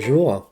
Bonjour.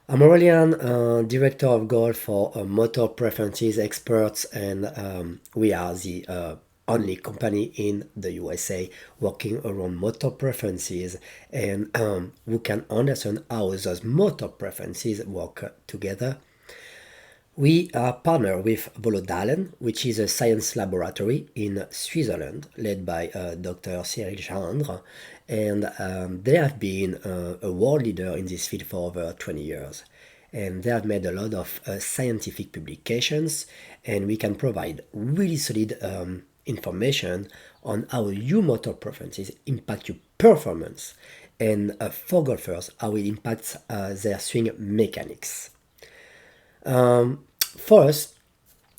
I'm Aurélien, Director of Golf for Motor Preferences Experts, and we are the only company in the USA working around motor preferences and who can understand how those motor preferences work together. We are partnered with Volodalen, which is a science laboratory in Switzerland led by Dr. Cyril Gendre, and they have been a world leader in this field for over 20 years. And they have made a lot of scientific publications, and we can provide really solid information on how your motor preferences impact your performance, and for golfers, how it impacts their swing mechanics. First,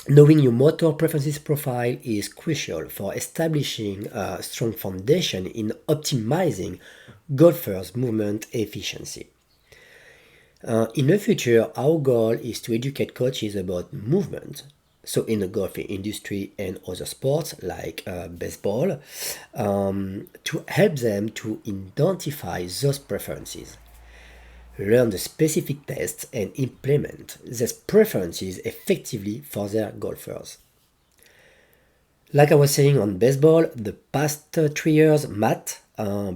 knowing your motor preferences profile is crucial for establishing a strong foundation in optimizing golfers' movement efficiency. In the future, our goal is to educate coaches about movement. So in the golf industry and other sports like baseball, to help them to identify those preferences, learn the specific tests, and implement these preferences effectively for their golfers. Like I was saying on baseball, the past 3 years, Matt,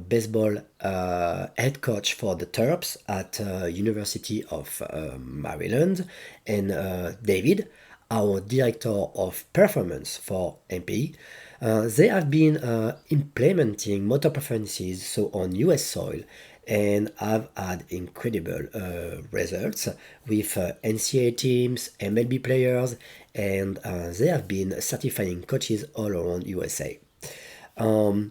baseball head coach for the Terps at University of Maryland, and David, our director of performance for MP, they have been implementing motor preferences so on US soil and have had incredible results with NCAA teams, MLB players, and they have been certifying coaches all around USA. We're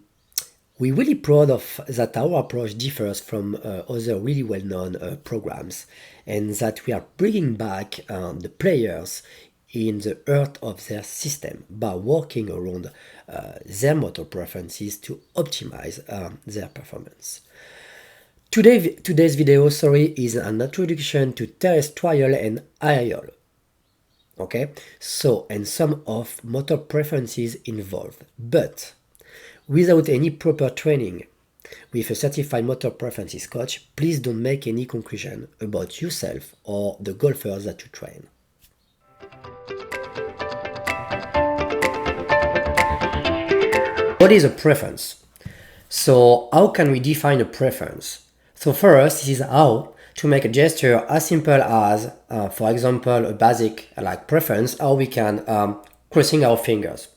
really proud of that our approach differs from other really well-known programs, and that we are bringing back the players in the heart of their system by working around their motor preferences to optimize their performance. Today's video, is an introduction to terrestrial and aerial. Okay, so and some of motor preferences involved, but without any proper training with a certified motor preferences coach, please don't make any conclusion about yourself or the golfers that you train. What is a preference? So how can we define a preference? So first, this is how to make a gesture as simple as, for example, a basic like preference, how we can crossing our fingers.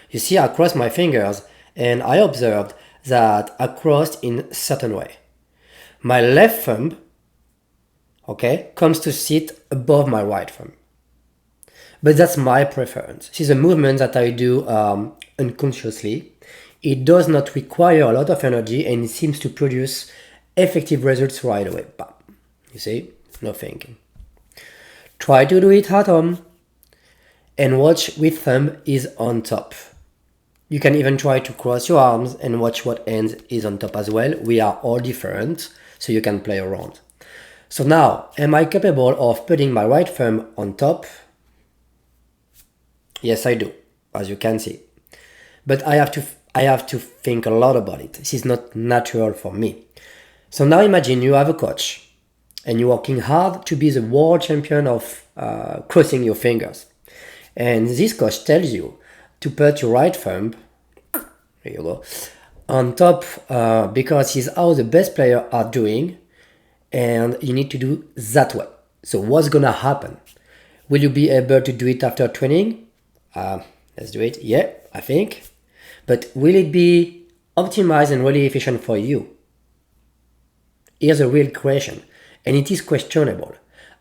You see, I cross my fingers and I observed that I crossed in a certain way. My left thumb, okay, comes to sit above my right thumb. But that's my preference. This is a movement that I do unconsciously. It does not require a lot of energy and it seems to produce effective results right away. But you see, no thinking. Try to do it at home and watch which thumb is on top. You can even try to cross your arms and watch what end is on top as well. We are all different, so you can play around. So now, am I capable of putting my right thumb on top? Yes, I do, as you can see. But I have to think a lot about it. This is not natural for me. So now imagine you have a coach and you're working hard to be the world champion of crossing your fingers. And this coach tells you to put your right thumb, there you go, on top because it's how the best players are doing, and you need to do that way. So what's gonna happen? Will you be able to do it after training? Let's do it. Yeah, I think. But will it be optimized and really efficient for you? Here's a real question, and it is questionable.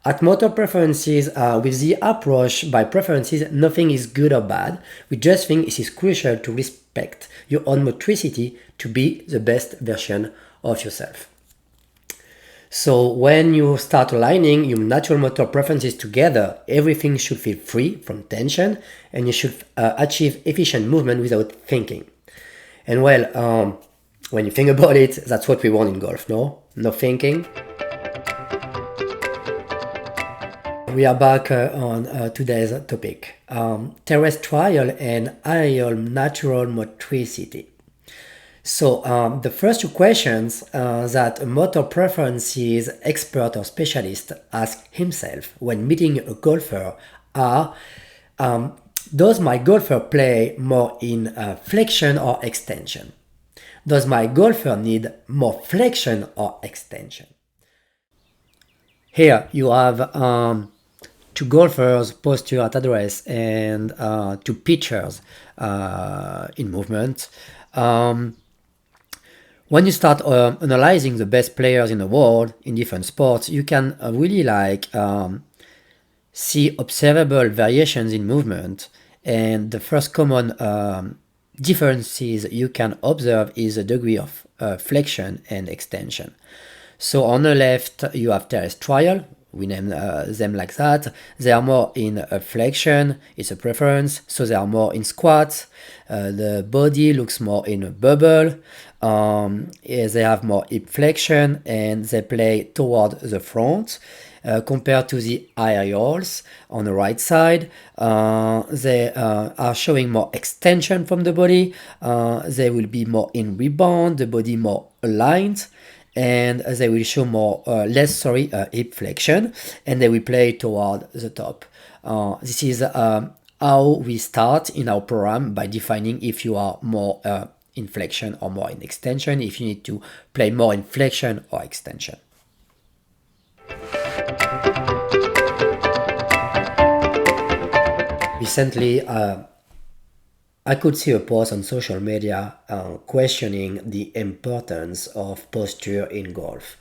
At motor preferences, with the approach by preferences, nothing is good or bad. We just think it is crucial to respect your own motricity to be the best version of yourself. So when you start aligning your natural motor preferences together, everything should feel free from tension, and you should achieve efficient movement without thinking. And well, when you think about it, that's what we want in golf, no? No thinking. We are back on today's topic, terrestrial and aerial natural motricity. So the first two questions that a motor preferences expert or specialist asks himself when meeting a golfer are, does my golfer play more in flexion or extension? Does my golfer need more flexion or extension? Here you have two golfers, posture at address, and two pitchers in movement. When you start analyzing the best players in the world in different sports, you can really see observable variations in movement. And the first common differences you can observe is the degree of flexion and extension. So on the left, you have terrestrial. We name them like that. They are more in flexion, it's a preference, so they are more in squats. The body looks more in a bubble. They have more hip flexion and they play toward the front. Compared to the aerials on the right side, they are showing more extension from the body. They will be more in rebound, the body more aligned, and they will show less hip flexion, and they will play toward the top. This is how we start in our program, by defining if you are more in flexion or more in extension, if you need to play more in flexion or extension. Recently, I could see a post on social media questioning the importance of posture in golf.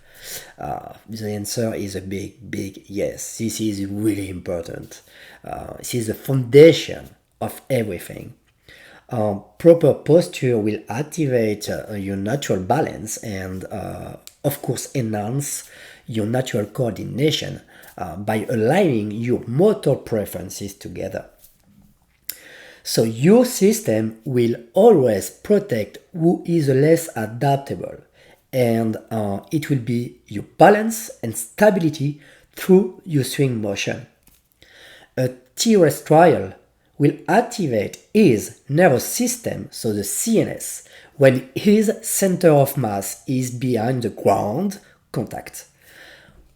The answer is a big yes. This is really important. This is the foundation of everything. Proper posture will activate your natural balance and, of course, enhance your natural coordination by aligning your motor preferences together. So your system will always protect who is less adaptable, and it will be your balance and stability through your swing motion. A terrestrial will activate his nervous system, so the CNS, when his center of mass is behind the ground contact,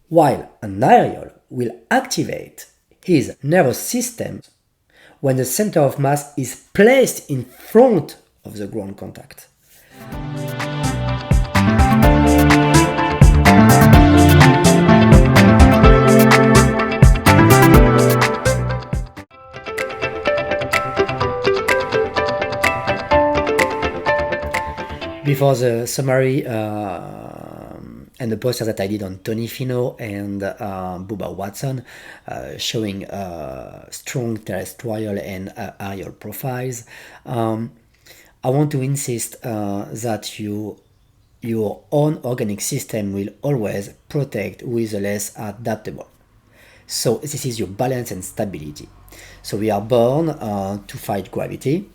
while an aerial will activate his nervous system when the center of mass is placed in front of the ground contact. Before the summary and the poster that I did on Tony Fino and Bubba Watson, showing strong terrestrial and aerial profiles, I want to insist that your own organic system will always protect who is less adaptable. So this is your balance and stability. So we are born to fight gravity,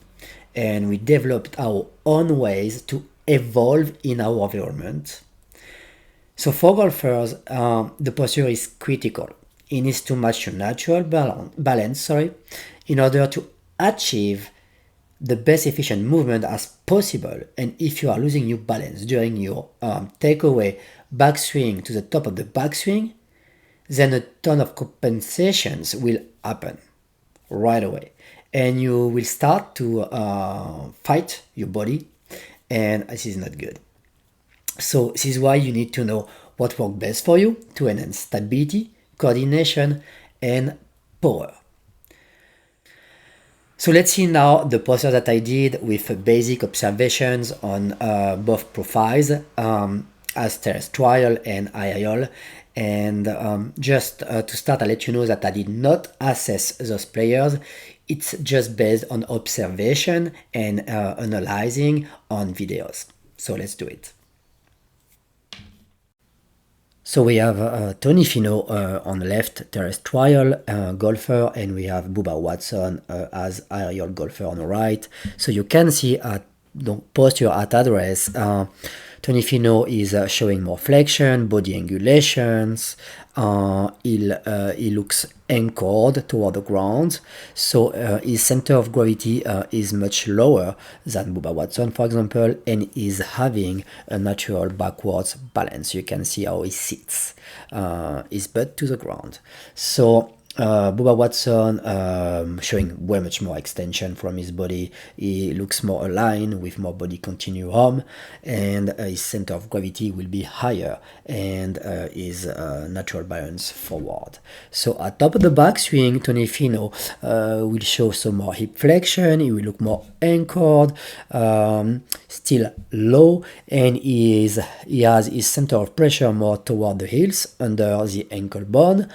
and we developed our own ways to evolve in our environment. So for golfers, the posture is critical. It needs to match your natural balance, in order to achieve the best efficient movement as possible. And if you are losing your balance during your takeaway backswing to the top of the backswing, then a ton of compensations will happen right away. And you will start to fight your body, and this is not good. So this is why you need to know what works best for you to enhance stability, coordination, and power. So let's see now the poster that I did with basic observations on both profiles, as terrestrial and aerial. And just to start, I'll let you know that I did not assess those players. It's just based on observation and analyzing on videos. So let's do it. So we have Tony Fino on the left, terrestrial golfer, and we have Bubba Watson as aerial golfer on the right. So you can see at the posture at address, Tony Fino is showing more flexion, body angulations. He looks anchored toward the ground, so his center of gravity is much lower than Bubba Watson, for example, and is having a natural backwards balance. You can see how he sits, his butt to the ground. So Bubba Watson showing way much more extension from his body. He looks more aligned with more body continuum, and his center of gravity will be higher, and his natural balance forward. So at top of the backswing, Tony Fino will show some more hip flexion. He will look more anchored, still low, and he has his center of pressure more toward the heels under the ankle bone.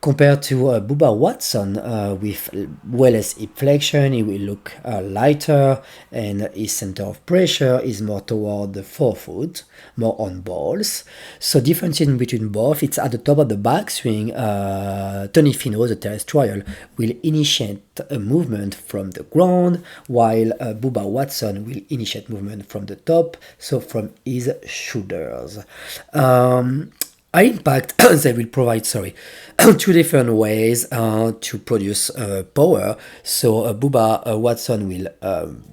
Compared to Bubba Watson with way less hip flexion, he will look lighter, and his center of pressure is more toward the forefoot, more on balls. So difference in between both, it's at the top of the backswing, Tony Fino, the Terrestrial, will initiate a movement from the ground, while Bubba Watson will initiate movement from the top, so from his shoulders. High impact, they will provide, two different ways to produce power. So Bubba Watson will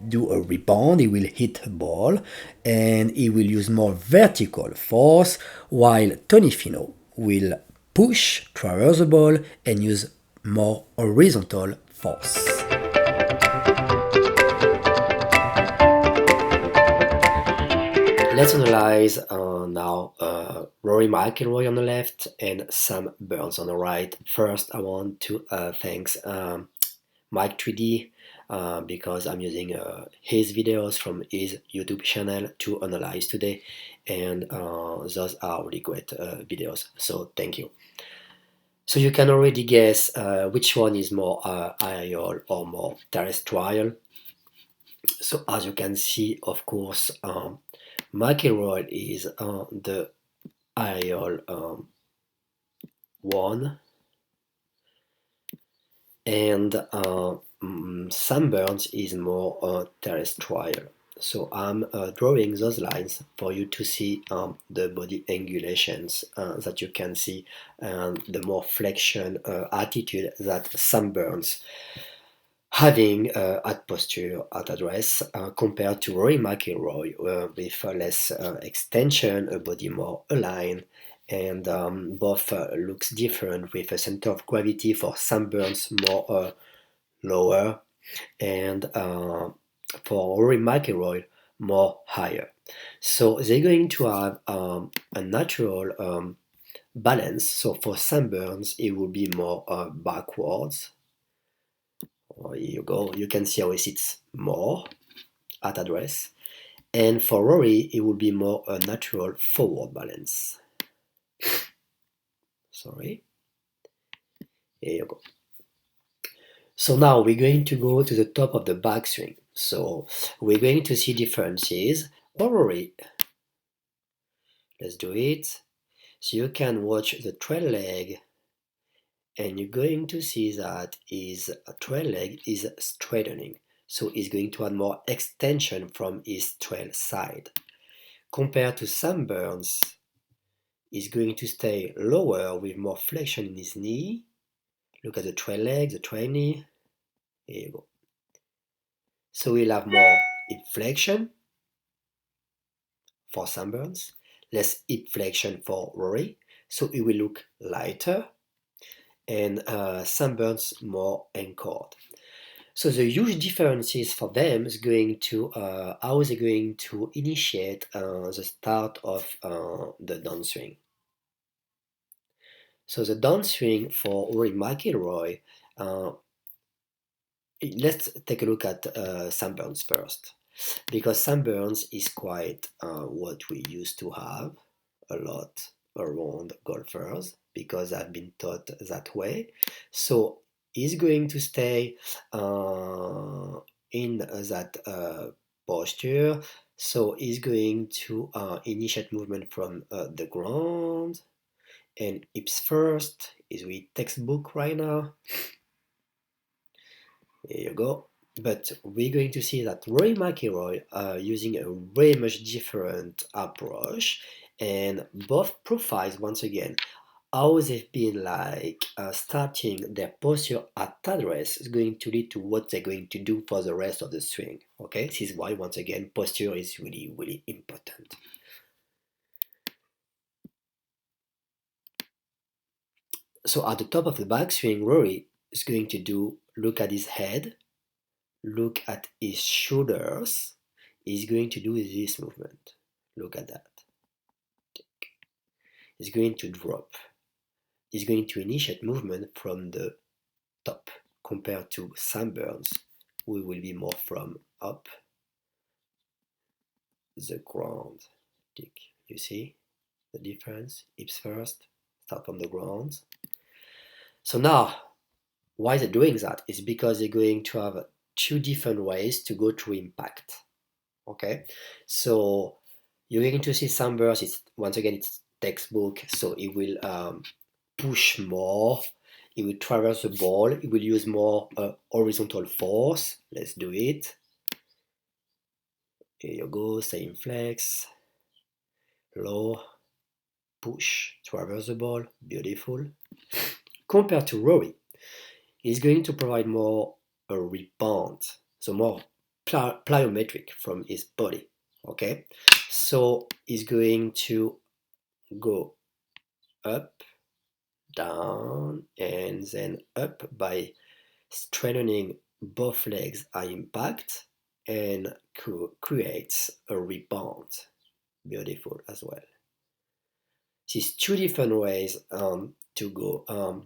do a rebound, he will hit a ball, and he will use more vertical force, while Tony Fino will push, traverse the ball, and use more horizontal force. Let's analyze now Rory McIlroy on the left and Sam Burns on the right. First, I want to thank Mike 3D because I'm using his videos from his YouTube channel to analyze today, and those are really great videos, so thank you. So you can already guess which one is more aerial or more terrestrial. So as you can see, of course, McIlroy is the aerial one, and Sam Burns is more terrestrial. So I'm drawing those lines for you to see the body angulations that you can see, and the more flexion attitude that Sam Burns having at posture, at address, compared to Rory McIlroy with less extension, a body more aligned, and both looks different, with a center of gravity for Sam Burns more lower, and for Rory McIlroy more higher. So they're going to have a natural balance. So for Sam Burns, it will be more backwards. Here you go, you can see how he sits more at address, and for Rory it will be more a natural forward balance. Sorry, here you go. So now we're going to go to the top of the backswing. So we're going to see differences. Rory, let's do it. So you can watch the trail leg, and you're going to see that his trail leg is straightening. So he's going to add more extension from his trail side. Compared to Sam Burns, he's going to stay lower with more flexion in his knee. Look at the trail leg, the trail knee. Here you go. So we'll have more hip flexion for Sam Burns, less hip flexion for Rory. So it will look lighter, and Sam Burns more anchored. So the huge differences for them is going to how they're going to initiate the start of the downswing. So the downswing for Rory McIlroy, let's take a look at Sam Burns first, because Sam Burns is quite what we used to have a lot around golfers, because I've been taught that way. So he's going to stay in that posture. So he's going to initiate movement from the ground, and hips first is with textbook right now. Here you go. But we're going to see that Rory McIlroy are using a very much different approach, and both profiles, once again, how they've been like starting their posture at address is going to lead to what they're going to do for the rest of the swing. Okay, this is why, once again, posture is really, really important. So at the top of the backswing, Rory is going to do, look at his head, look at his shoulders. He's going to do this movement. Look at that. He's going to drop. He's going to initiate movement from the top compared to Sam Burns, who will be more from up the ground. You see the difference? Hips first, start from the ground. So now, why they're doing that is because they're going to have two different ways to go through impact. Okay, so you're going to see Sam Burns. It's once again it's textbook, so it will push more. It will traverse the ball. It will use more horizontal force. Let's do it. Here you go. Same flex. Low. Push. Traverse the ball. Beautiful. Compared to Rory, he's going to provide more a rebound. So more plyometric from his body. Okay. So he's going to go up, down, and then up by strengthening both legs at impact and creates a rebound. Beautiful as well. These two different ways to go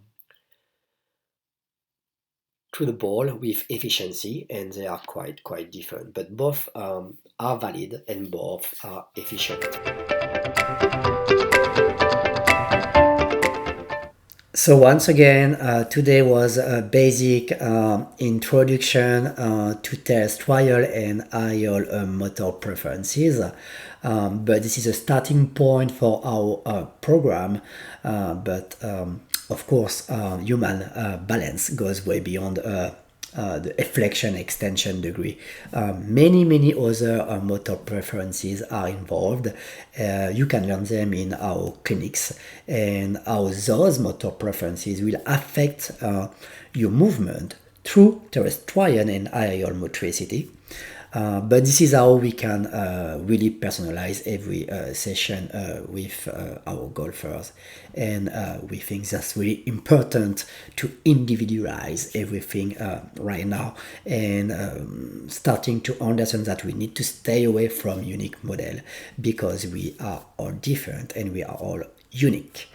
to the ball with efficiency, and they are quite different, but both are valid and both are efficient. So once again, today was a basic introduction to Terrestrial and Aerial motor preferences. But this is a starting point for our program. But of course, human balance goes way beyond the flexion extension degree. Many other motor preferences are involved. You can learn them in our clinics, and how those motor preferences will affect your movement through terrestrial and aerial motricity. But this is how we can really personalize every session with our golfers, and we think that's really important to individualize everything right now, and starting to understand that we need to stay away from unique model because we are all different and we are all unique.